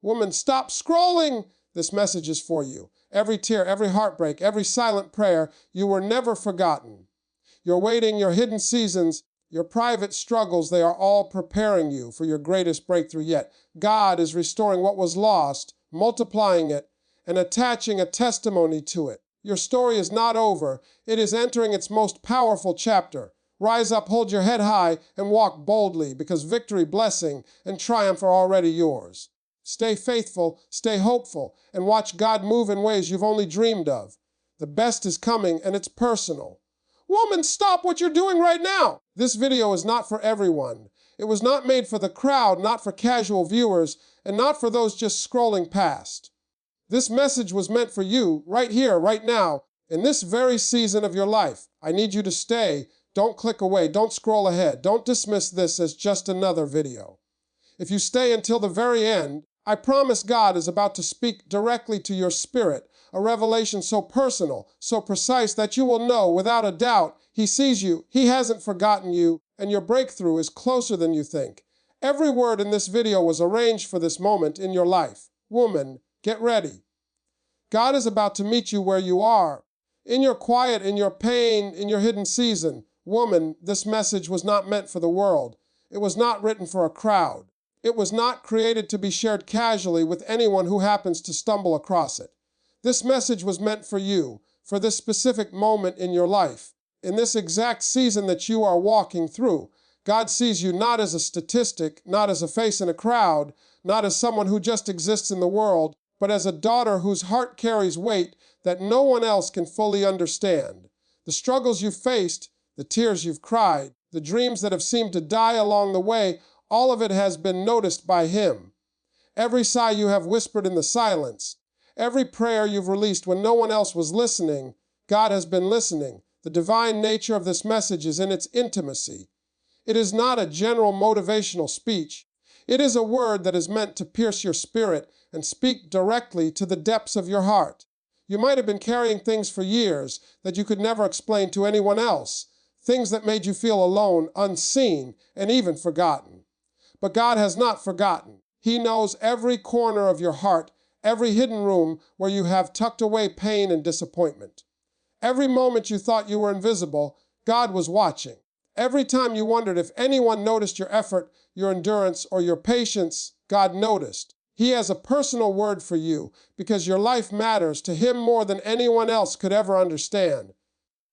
Woman, stop scrolling. This message is for you. Every tear, every heartbreak, every silent prayer, you were never forgotten. Your waiting, your hidden seasons, your private struggles, they are all preparing you for your greatest breakthrough yet. God is restoring what was lost, multiplying it, and attaching a testimony to it. Your story is not over. It is entering its most powerful chapter. Rise up, hold your head high, and walk boldly, because victory, blessing, and triumph are already yours. Stay faithful, stay hopeful, and watch God move in ways you've only dreamed of. The best is coming, and it's personal. Woman, stop what you're doing right now! This video is not for everyone. It was not made for the crowd, not for casual viewers, and not for those just scrolling past. This message was meant for you, right here, right now, in this very season of your life. I need you to stay. Don't click away. Don't scroll ahead. Don't dismiss this as just another video. If you stay until the very end, I promise God is about to speak directly to your spirit, a revelation so personal, so precise that you will know without a doubt He sees you, He hasn't forgotten you, and your breakthrough is closer than you think. Every word in this video was arranged for this moment in your life. Woman, get ready. God is about to meet you where you are, in your quiet, in your pain, in your hidden season. Woman, this message was not meant for the world. It was not written for a crowd. It was not created to be shared casually with anyone who happens to stumble across it. This message was meant for you, for this specific moment in your life. In this exact season that you are walking through, God sees you not as a statistic, not as a face in a crowd, not as someone who just exists in the world, but as a daughter whose heart carries weight that no one else can fully understand. The struggles you've faced, the tears you've cried, the dreams that have seemed to die along the way, all of it has been noticed by Him. Every sigh you have whispered in the silence, every prayer you've released when no one else was listening, God has been listening. The divine nature of this message is in its intimacy. It is not a general motivational speech. It is a word that is meant to pierce your spirit and speak directly to the depths of your heart. You might have been carrying things for years that you could never explain to anyone else, things that made you feel alone, unseen, and even forgotten. But God has not forgotten. He knows every corner of your heart, every hidden room where you have tucked away pain and disappointment. Every moment you thought you were invisible, God was watching. Every time you wondered if anyone noticed your effort, your endurance, or your patience, God noticed. He has a personal word for you because your life matters to Him more than anyone else could ever understand.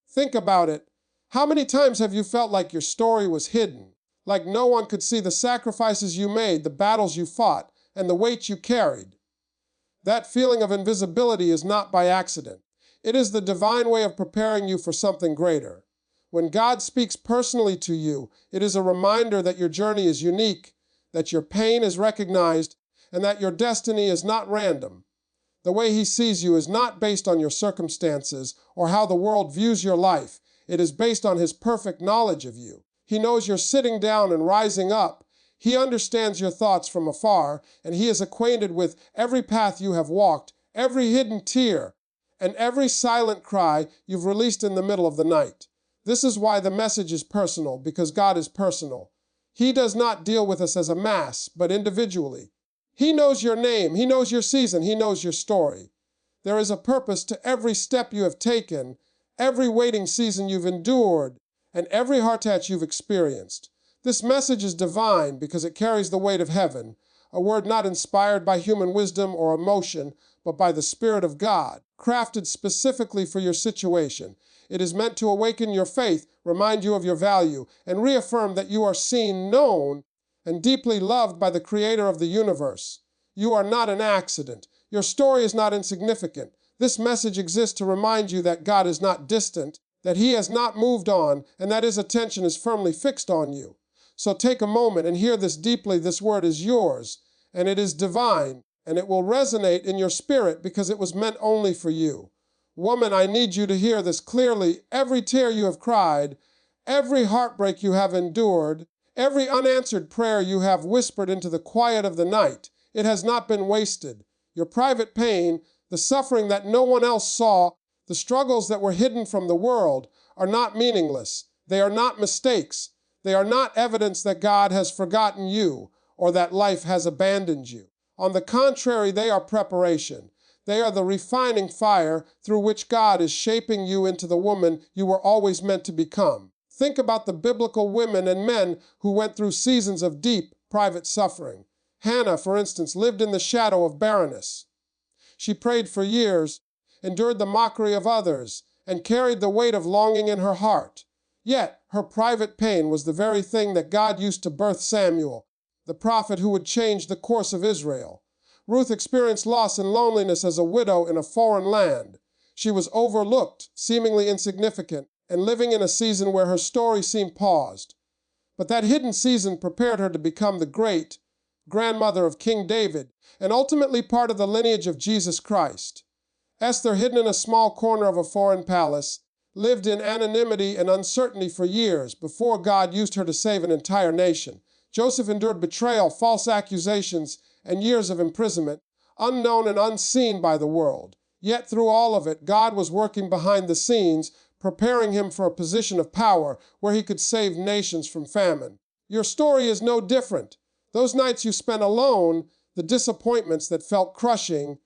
Think about it. How many times have you felt like your story was hidden? Like no one could see the sacrifices you made, the battles you fought, and the weight you carried? That feeling of invisibility is not by accident. It is the divine way of preparing you for something greater. When God speaks personally to you, it is a reminder that your journey is unique, that your pain is recognized, and that your destiny is not random. The way He sees you is not based on your circumstances or how the world views your life. It is based on His perfect knowledge of you. He knows you're sitting down and rising up. He understands your thoughts from afar, and He is acquainted with every path you have walked, every hidden tear, and every silent cry you've released in the middle of the night. This is why the message is personal, because God is personal. He does not deal with us as a mass, but individually. He knows your name, He knows your season, He knows your story. There is a purpose to every step you have taken, every waiting season you've endured, and every heart touch you've experienced. This message is divine because it carries the weight of heaven, a word not inspired by human wisdom or emotion, but by the Spirit of God, crafted specifically for your situation. It is meant to awaken your faith, remind you of your value, and reaffirm that you are seen, known, and deeply loved by the Creator of the universe. You are not an accident. Your story is not insignificant. This message exists to remind you that God is not distant, that He has not moved on, and that His attention is firmly fixed on you. So take a moment and hear this deeply. This word is yours, and it is divine, and it will resonate in your spirit because it was meant only for you. Woman, I need you to hear this clearly. Every tear you have cried, every heartbreak you have endured, every unanswered prayer you have whispered into the quiet of the night, it has not been wasted. Your private pain, the suffering that no one else saw, the struggles that were hidden from the world are not meaningless. They are not mistakes. They are not evidence that God has forgotten you or that life has abandoned you. On the contrary, they are preparation. They are the refining fire through which God is shaping you into the woman you were always meant to become. Think about the biblical women and men who went through seasons of deep, private suffering. Hannah, for instance, lived in the shadow of barrenness. She prayed for years, endured the mockery of others, and carried the weight of longing in her heart. Yet, her private pain was the very thing that God used to birth Samuel, the prophet who would change the course of Israel. Ruth experienced loss and loneliness as a widow in a foreign land. She was overlooked, seemingly insignificant, and living in a season where her story seemed paused. But that hidden season prepared her to become the great grandmother of King David, and ultimately part of the lineage of Jesus Christ. Esther, hidden in a small corner of a foreign palace, lived in anonymity and uncertainty for years before God used her to save an entire nation. Joseph endured betrayal, false accusations, and years of imprisonment, unknown and unseen by the world. Yet through all of it, God was working behind the scenes, preparing him for a position of power where he could save nations from famine. Your story is no different. Those nights you spent alone, the disappointments that felt crushing,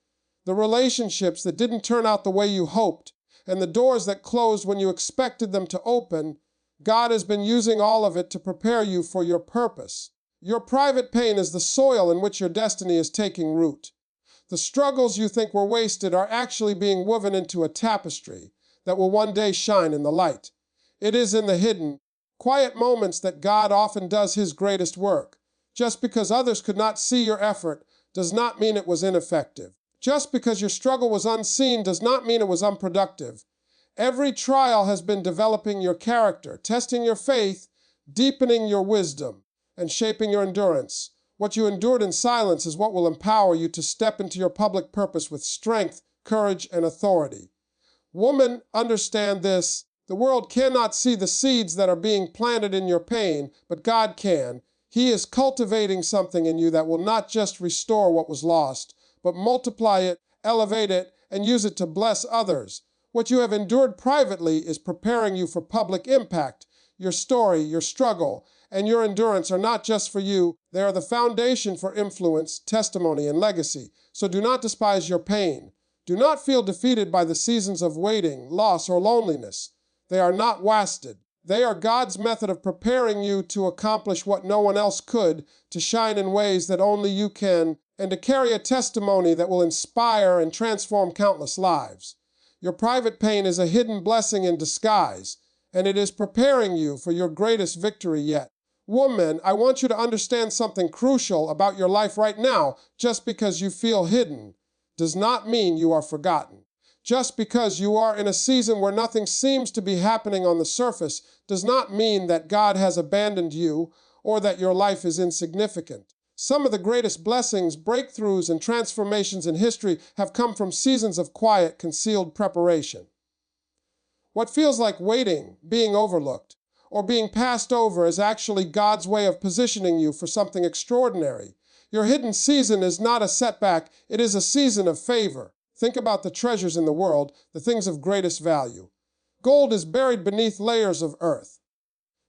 the relationships that didn't turn out the way you hoped, and the doors that closed when you expected them to open, God has been using all of it to prepare you for your purpose. Your private pain is the soil in which your destiny is taking root. The struggles you think were wasted are actually being woven into a tapestry that will one day shine in the light. It is in the hidden, quiet moments that God often does his greatest work. Just because others could not see your effort does not mean it was ineffective. Just because your struggle was unseen does not mean it was unproductive. Every trial has been developing your character, testing your faith, deepening your wisdom, and shaping your endurance. What you endured in silence is what will empower you to step into your public purpose with strength, courage, and authority. Woman, understand this. The world cannot see the seeds that are being planted in your pain, but God can. He is cultivating something in you that will not just restore what was lost, but multiply it, elevate it, and use it to bless others. What you have endured privately is preparing you for public impact. Your story, your struggle, and your endurance are not just for you. They are the foundation for influence, testimony, and legacy. So do not despise your pain. Do not feel defeated by the seasons of waiting, loss, or loneliness. They are not wasted. They are God's method of preparing you to accomplish what no one else could, to shine in ways that only you can, and to carry a testimony that will inspire and transform countless lives. Your private pain is a hidden blessing in disguise, and it is preparing you for your greatest victory yet. Woman, I want you to understand something crucial about your life right now. Just because you feel hidden does not mean you are forgotten. Just because you are in a season where nothing seems to be happening on the surface does not mean that God has abandoned you or that your life is insignificant. Some of the greatest blessings, breakthroughs, and transformations in history have come from seasons of quiet, concealed preparation. What feels like waiting, being overlooked, or being passed over is actually God's way of positioning you for something extraordinary. Your hidden season is not a setback, it is a season of favor. Think about the treasures in the world, the things of greatest value. Gold is buried beneath layers of earth.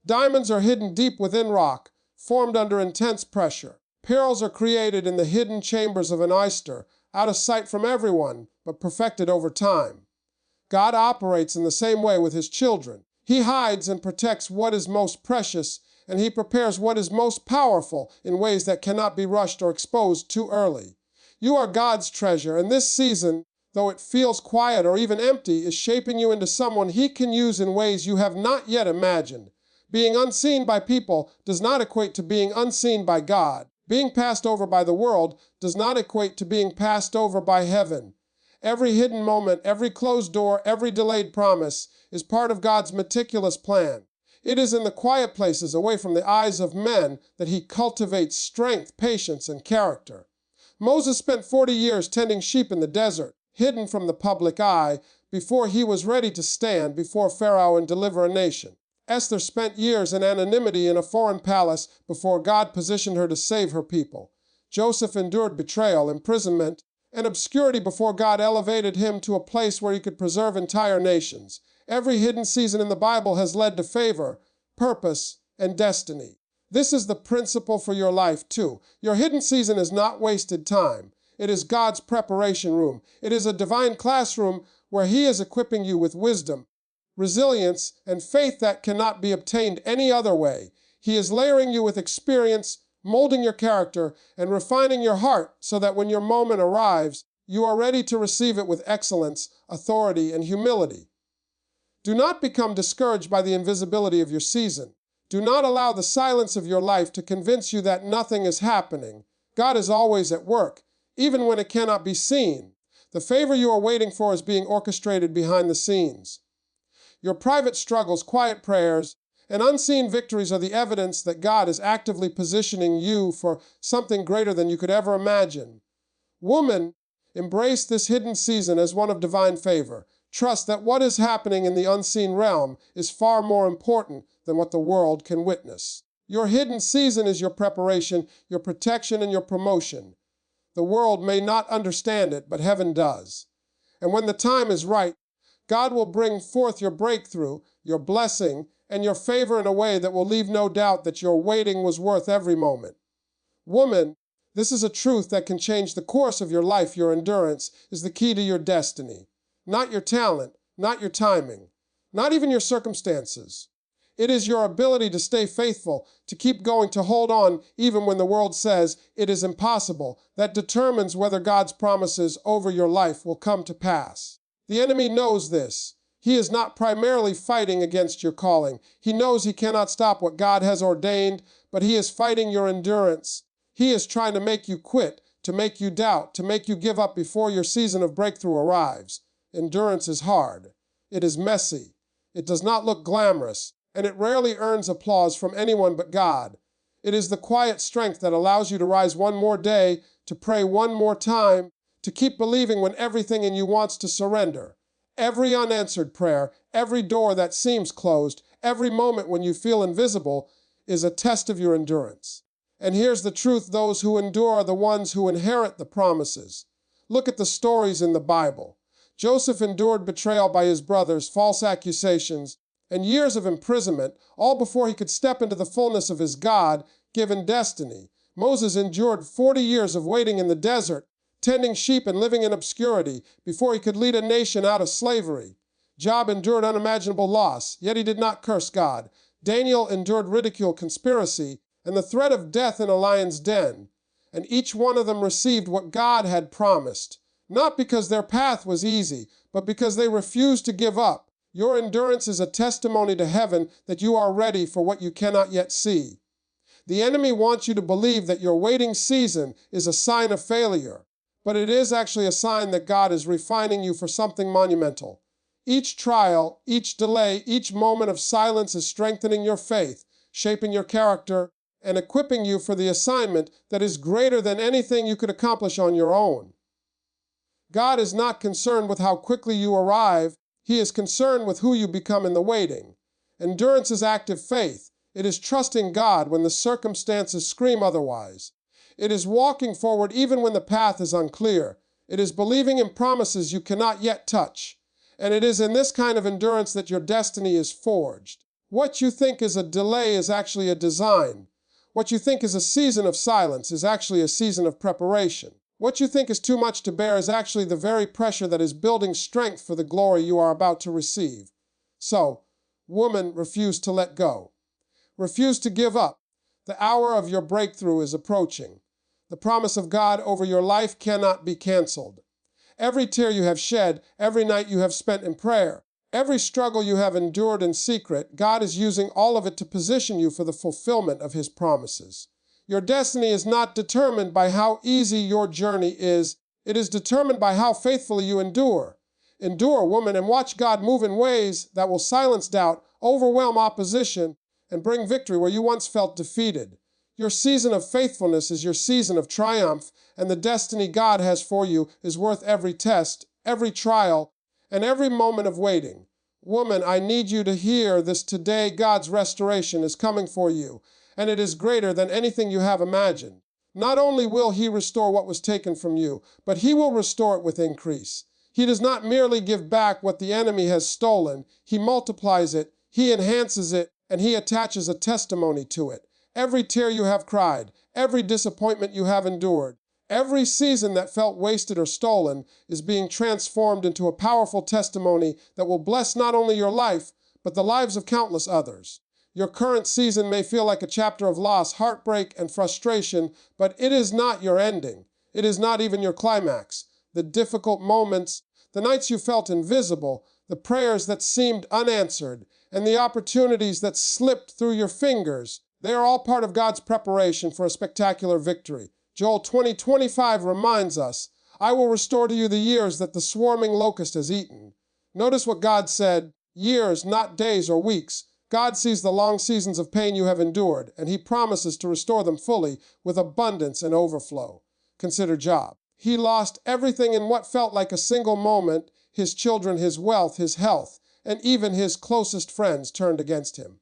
Diamonds are hidden deep within rock, formed under intense pressure. Pearls are created in the hidden chambers of an oyster, out of sight from everyone, but perfected over time. God operates in the same way with his children. He hides and protects what is most precious, and he prepares what is most powerful in ways that cannot be rushed or exposed too early. You are God's treasure, and this season, though it feels quiet or even empty, is shaping you into someone he can use in ways you have not yet imagined. Being unseen by people does not equate to being unseen by God. Being passed over by the world does not equate to being passed over by heaven. Every hidden moment, every closed door, every delayed promise is part of God's meticulous plan. It is in the quiet places, away from the eyes of men, that he cultivates strength, patience, and character. Moses spent 40 years tending sheep in the desert, hidden from the public eye, before he was ready to stand before Pharaoh and deliver a nation. Esther spent years in anonymity in a foreign palace before God positioned her to save her people. Joseph endured betrayal, imprisonment, and obscurity before God elevated him to a place where he could preserve entire nations. Every hidden season in the Bible has led to favor, purpose, and destiny. This is the principle for your life, too. Your hidden season is not wasted time. It is God's preparation room. It is a divine classroom where He is equipping you with wisdom, resilience, and faith that cannot be obtained any other way. He is layering you with experience, molding your character, and refining your heart so that when your moment arrives, you are ready to receive it with excellence, authority, and humility. Do not become discouraged by the invisibility of your season. Do not allow the silence of your life to convince you that nothing is happening. God is always at work, even when it cannot be seen. The favor you are waiting for is being orchestrated behind the scenes. Your private struggles, quiet prayers, and unseen victories are the evidence that God is actively positioning you for something greater than you could ever imagine. Woman, embrace this hidden season as one of divine favor. Trust that what is happening in the unseen realm is far more important than what the world can witness. Your hidden season is your preparation, your protection, and your promotion. The world may not understand it, but heaven does. And when the time is right, God will bring forth your breakthrough, your blessing, and your favor in a way that will leave no doubt that your waiting was worth every moment. Woman, this is a truth that can change the course of your life. Your endurance is the key to your destiny. Not your talent, not your timing, not even your circumstances. It is your ability to stay faithful, to keep going, to hold on even when the world says it is impossible, that determines whether God's promises over your life will come to pass. The enemy knows this. He is not primarily fighting against your calling. He knows he cannot stop what God has ordained, but he is fighting your endurance. He is trying to make you quit, to make you doubt, to make you give up before your season of breakthrough arrives. Endurance is hard. It is messy. It does not look glamorous, and it rarely earns applause from anyone but God. It is the quiet strength that allows you to rise one more day, to pray one more time, to keep believing when everything in you wants to surrender. Every unanswered prayer, every door that seems closed, every moment when you feel invisible is a test of your endurance. And here's the truth: those who endure are the ones who inherit the promises. Look at the stories in the Bible. Joseph endured betrayal by his brothers, false accusations, and years of imprisonment, all before he could step into the fullness of his God-given destiny. Moses endured 40 years of waiting in the desert, tending sheep and living in obscurity, before he could lead a nation out of slavery. Job endured unimaginable loss, yet he did not curse God. Daniel endured ridicule, conspiracy, and the threat of death in a lion's den. And each one of them received what God had promised, not because their path was easy, but because they refused to give up. Your endurance is a testimony to heaven that you are ready for what you cannot yet see. The enemy wants you to believe that your waiting season is a sign of failure, but it is actually a sign that God is refining you for something monumental. Each trial, each delay, each moment of silence is strengthening your faith, shaping your character, and equipping you for the assignment that is greater than anything you could accomplish on your own. God is not concerned with how quickly you arrive. He is concerned with who you become in the waiting. Endurance is active faith. It is trusting God when the circumstances scream otherwise. It is walking forward even when the path is unclear. It is believing in promises you cannot yet touch. And it is in this kind of endurance that your destiny is forged. What you think is a delay is actually a design. What you think is a season of silence is actually a season of preparation. What you think is too much to bear is actually the very pressure that is building strength for the glory you are about to receive. So, woman, refuse to let go. Refuse to give up. The hour of your breakthrough is approaching. The promise of God over your life cannot be canceled. Every tear you have shed, every night you have spent in prayer, every struggle you have endured in secret, God is using all of it to position you for the fulfillment of His promises. Your destiny is not determined by how easy your journey is. It is determined by how faithfully you endure. Endure, woman, and watch God move in ways that will silence doubt, overwhelm opposition, and bring victory where you once felt defeated. Your season of faithfulness is your season of triumph, and the destiny God has for you is worth every test, every trial, and every moment of waiting. Woman, I need you to hear this today. God's restoration is coming for you, and it is greater than anything you have imagined. Not only will He restore what was taken from you, but He will restore it with increase. He does not merely give back what the enemy has stolen. He multiplies it, He enhances it, and He attaches a testimony to it. Every tear you have cried, every disappointment you have endured, every season that felt wasted or stolen is being transformed into a powerful testimony that will bless not only your life, but the lives of countless others. Your current season may feel like a chapter of loss, heartbreak, and frustration, but it is not your ending. It is not even your climax. The difficult moments, the nights you felt invisible, the prayers that seemed unanswered, and the opportunities that slipped through your fingers, they are all part of God's preparation for a spectacular victory. Joel 20:25 reminds us, I will restore to you the years that the swarming locust has eaten. Notice what God said, years, not days or weeks. God sees the long seasons of pain you have endured, and he promises to restore them fully with abundance and overflow. Consider Job. He lost everything in what felt like a single moment, his children, his wealth, his health, and even his closest friends turned against him.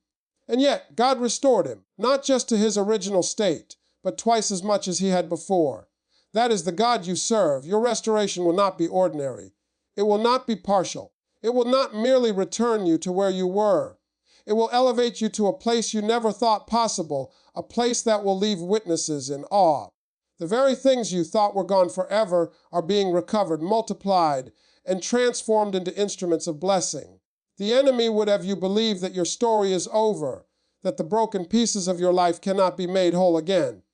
And yet, God restored him, not just to his original state, but twice as much as he had before. That is the God you serve. Your restoration will not be ordinary. It will not be partial. It will not merely return you to where you were. It will elevate you to a place you never thought possible, a place that will leave witnesses in awe. The very things you thought were gone forever are being recovered, multiplied, and transformed into instruments of blessing. The enemy would have you believe that your story is over, that the broken pieces of your life cannot be made whole again.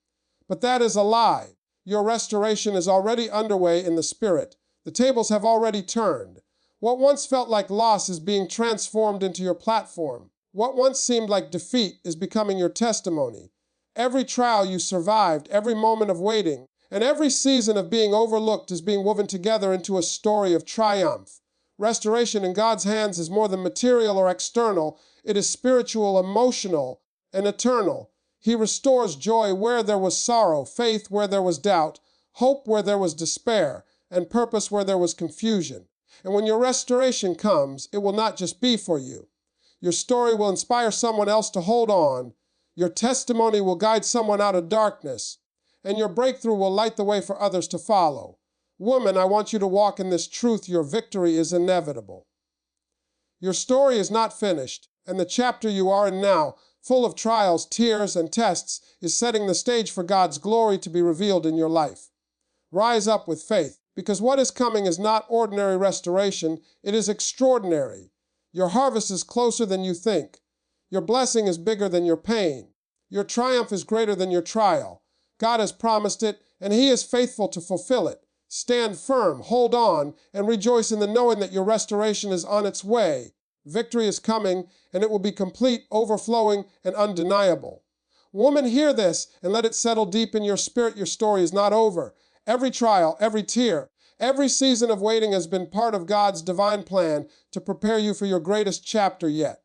But that is a lie. Your restoration is already underway in the Spirit. The tables have already turned. What once felt like loss is being transformed into your platform. What once seemed like defeat is becoming your testimony. Every trial you survived, every moment of waiting, and every season of being overlooked is being woven together into a story of triumph. Restoration in God's hands is more than material or external. It is spiritual, emotional, and eternal. He restores joy where there was sorrow, faith where there was doubt, hope where there was despair, and purpose where there was confusion. And when your restoration comes, it will not just be for you. Your story will inspire someone else to hold on. Your testimony will guide someone out of darkness. And your breakthrough will light the way for others to follow. Woman, I want you to walk in this truth. Your victory is inevitable. Your story is not finished, and the chapter you are in now, full of trials, tears, and tests, is setting the stage for God's glory to be revealed in your life. Rise up with faith, because what is coming is not ordinary restoration, it is extraordinary. Your harvest is closer than you think. Your blessing is bigger than your pain. Your triumph is greater than your trial. God has promised it, and he is faithful to fulfill it. Stand firm, hold on, and rejoice in the knowing that your restoration is on its way. Victory is coming, and it will be complete, overflowing, and undeniable. Woman, hear this, and let it settle deep in your spirit. Your story is not over. Every trial, every tear, every season of waiting has been part of God's divine plan to prepare you for your greatest chapter yet.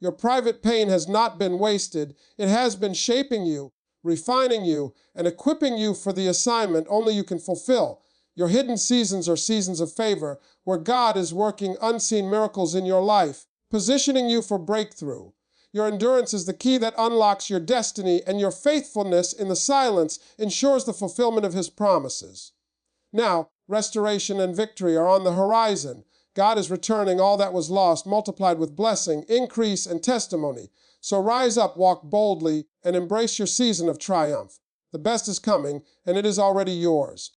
Your private pain has not been wasted. It has been shaping you, refining you, and equipping you for the assignment only you can fulfill. Your hidden seasons are seasons of favor, where God is working unseen miracles in your life, positioning you for breakthrough. Your endurance is the key that unlocks your destiny, and your faithfulness in the silence ensures the fulfillment of his promises. Now, restoration and victory are on the horizon. God is returning all that was lost, multiplied with blessing, increase, and testimony. So rise up, walk boldly, and embrace your season of triumph. The best is coming, and it is already yours.